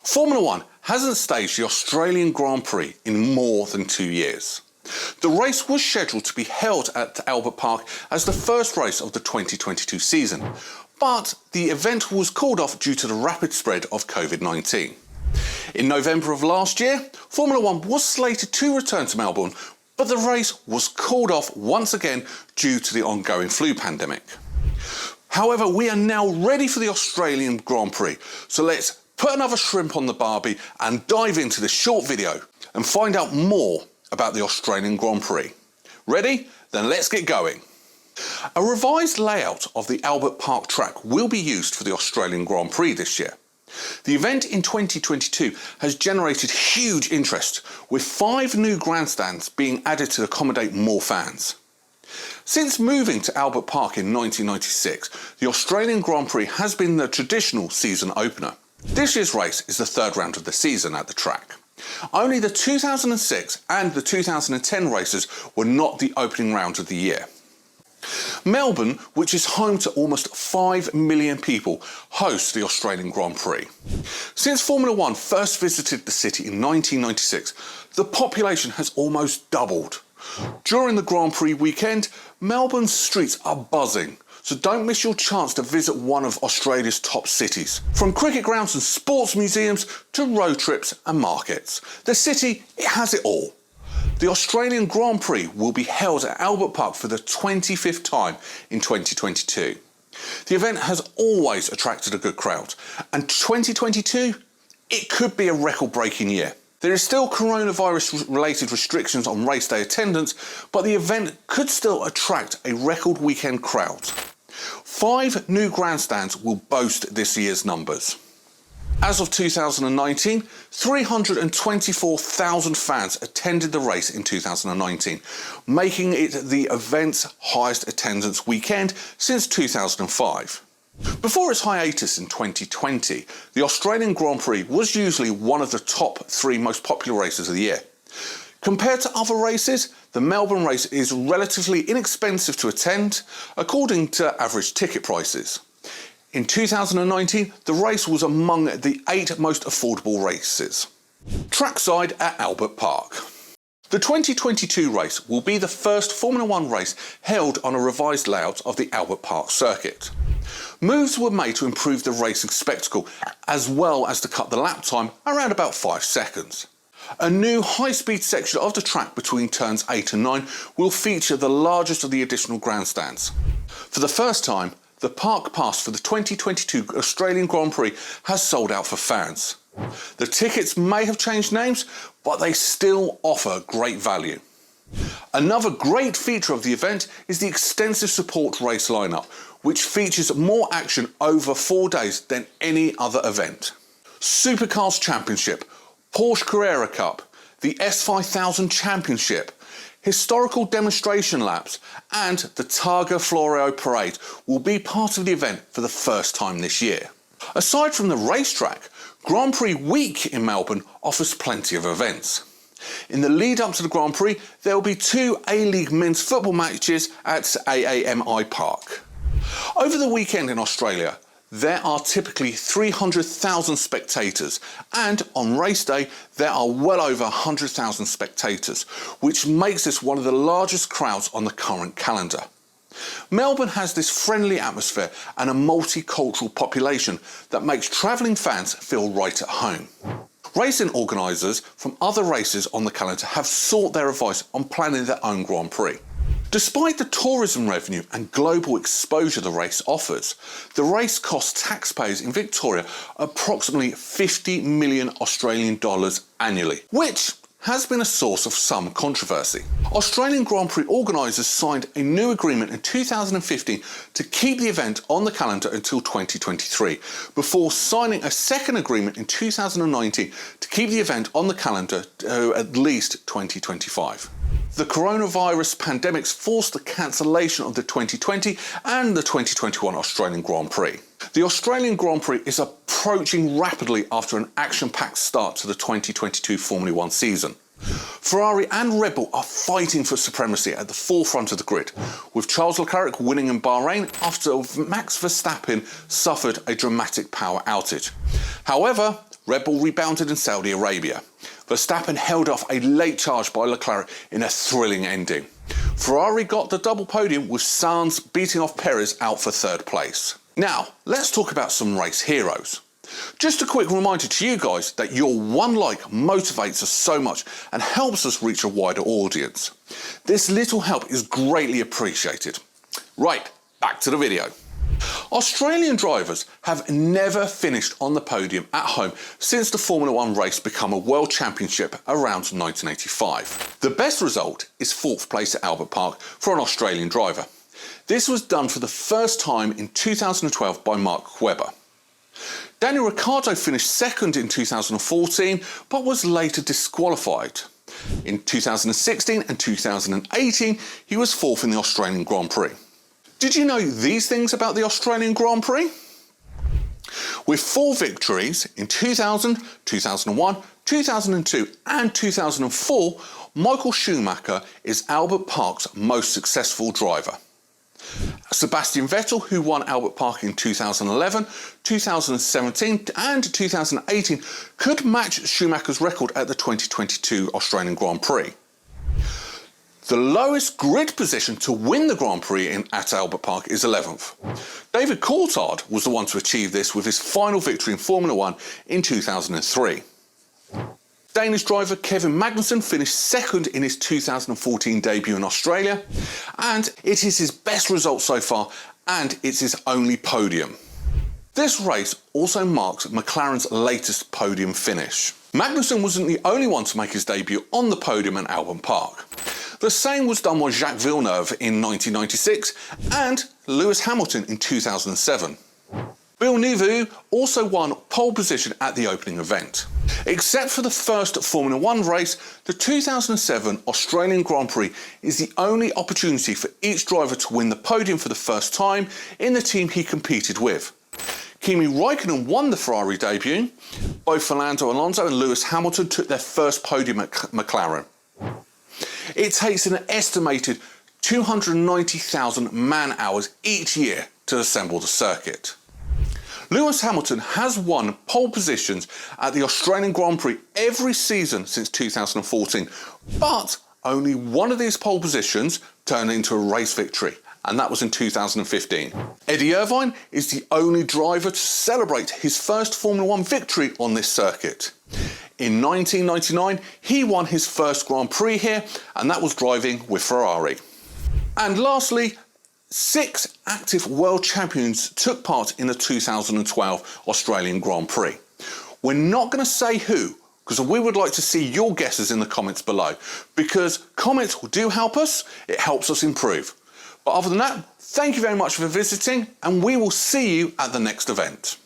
Formula One hasn't staged the Australian Grand Prix in more than 2 years. The race was scheduled to be held at Albert Park as the first race of the 2022 season, but the event was called off due to the rapid spread of COVID-19. In November of last year, Formula One was slated to return to Melbourne, but the race was called off once again due to the ongoing flu pandemic. However, we are now ready for the Australian Grand Prix, so let's put another shrimp on the barbie and dive into this short video and find out more about the Australian Grand Prix. Ready? Then let's get going. A revised layout of the Albert Park track will be used for the Australian Grand Prix this year. The event in 2022 has generated huge interest, with 5 new grandstands being added to accommodate more fans. Since moving to Albert Park in 1996, the Australian Grand Prix has been the traditional season opener. This year's race is the third round of the season at the track. Only the 2006 and the 2010 races were not the opening round of the year. Melbourne, which is home to almost 5 million people, hosts the Australian Grand Prix. Since Formula One first visited the city in 1996, the population has almost doubled. During the Grand Prix weekend, Melbourne's streets are buzzing, so don't miss your chance to visit one of Australia's top cities. From cricket grounds and sports museums to road trips and markets, the city, it has it all. The Australian Grand Prix will be held at Albert Park for the 25th time in 2022. The event has always attracted a good crowd, and 2022, it could be a record-breaking year. There is still coronavirus-related restrictions on race day attendance, but the event could still attract a record weekend crowd. 5 new grandstands will boast this year's numbers. As of 2019, 324,000 fans attended the race in 2019, making it the event's highest attendance weekend since 2005. Before its hiatus in 2020, the Australian Grand Prix was usually one of the top 3 most popular races of the year. Compared to other races, the Melbourne race is relatively inexpensive to attend, according to average ticket prices. In 2019, the race was among the 8 most affordable races. Trackside at Albert Park. The 2022 race will be the first Formula One race held on a revised layout of the Albert Park circuit. Moves were made to improve the racing spectacle, as well as to cut the lap time around about 5 seconds. A new high-speed section of the track between turns 8 and 9 will feature the largest of the additional grandstands. For the first time, the Park Pass for the 2022 Australian Grand Prix has sold out for fans. The tickets may have changed names, but they still offer great value. Another great feature of the event is the extensive support race lineup, which features more action over 4 days than any other event. Supercars Championship, Porsche Carrera Cup, the S5000 Championship, historical demonstration laps and the Targa Florio Parade will be part of the event for the first time this year. Aside from the racetrack, Grand Prix Week in Melbourne offers plenty of events. In the lead up to the Grand Prix, there will be 2 A-League men's football matches at AAMI Park. Over the weekend in Australia, there are typically 300,000 spectators, and on race day there are well over 100,000 spectators, which makes this one of the largest crowds on the current calendar. Melbourne has this friendly atmosphere and a multicultural population that makes travelling fans feel right at home. Racing organisers from other races on the calendar have sought their advice on planning their own Grand Prix. Despite the tourism revenue and global exposure the race offers, the race costs taxpayers in Victoria approximately 50 million Australian dollars annually, which has been a source of some controversy. Australian Grand Prix organisers signed a new agreement in 2015 to keep the event on the calendar until 2023, before signing a second agreement in 2019 to keep the event on the calendar to at least 2025. The coronavirus pandemics forced the cancellation of the 2020 and the 2021 Australian Grand Prix. The Australian Grand Prix is approaching rapidly after an action-packed start to the 2022 Formula One season. Ferrari and RedBull are fighting for supremacy at the forefront of the grid, with Charles Leclerc winning in Bahrain after Max Verstappen suffered a dramatic power outage. However, Red Bull rebounded in Saudi Arabia. Verstappen held off a late charge by Leclerc in a thrilling ending. Ferrari got the double podium with Sainz beating off Perez out for third place. Now, let's talk about some race heroes. Just a quick reminder to you guys that your one like motivates us so much and helps us reach a wider audience. This little help is greatly appreciated. Right, back to the video. Australian drivers have never finished on the podium at home since the Formula 1 race became a World Championship around 1985. The best result is 4th place at Albert Park for an Australian driver. This was done for the first time in 2012 by Mark Webber. Daniel Ricciardo finished second in 2014 but was later disqualified. In 2016 and 2018 he was 4th in the Australian Grand Prix. Did you know these things about the Australian Grand Prix? With 4 victories in 2000, 2001, 2002 and 2004, Michael Schumacher is Albert Park's most successful driver. Sebastian Vettel, who won Albert Park in 2011, 2017 and 2018, could match Schumacher's record at the 2022 Australian Grand Prix. The lowest grid position to win the Grand Prix at Albert Park is 11th. David Coulthard was the one to achieve this with his final victory in Formula 1 in 2003. Danish driver Kevin Magnussen finished second in his 2014 debut in Australia, and it is his best result so far, and it's his only podium. This race also marks McLaren's latest podium finish. Magnussen wasn't the only one to make his debut on the podium at Albert Park. The same was done by Jacques Villeneuve in 1996 and Lewis Hamilton in 2007. Villeneuve also won pole position at the opening event. Except for the first Formula 1 race, the 2007 Australian Grand Prix is the only opportunity for each driver to win the podium for the first time in the team he competed with. Kimi Raikkonen won the Ferrari debut. Both Fernando Alonso and Lewis Hamilton took their first podium at McLaren. It takes an estimated 290,000 man-hours each year to assemble the circuit. Lewis Hamilton has won pole positions at the Australian Grand Prix every season since 2014, but only one of these pole positions turned into a race victory, and that was in 2015. Eddie Irvine is the only driver to celebrate his first Formula 1 victory on this circuit. In 1999, he won his first Grand Prix here, and that was driving with Ferrari. And lastly, 6 active world champions took part in the 2012 Australian Grand Prix. We're not going to say who, because we would like to see your guesses in the comments below, because comments do help us, it helps us improve. But other than that, thank you very much for visiting, and we will see you at the next event.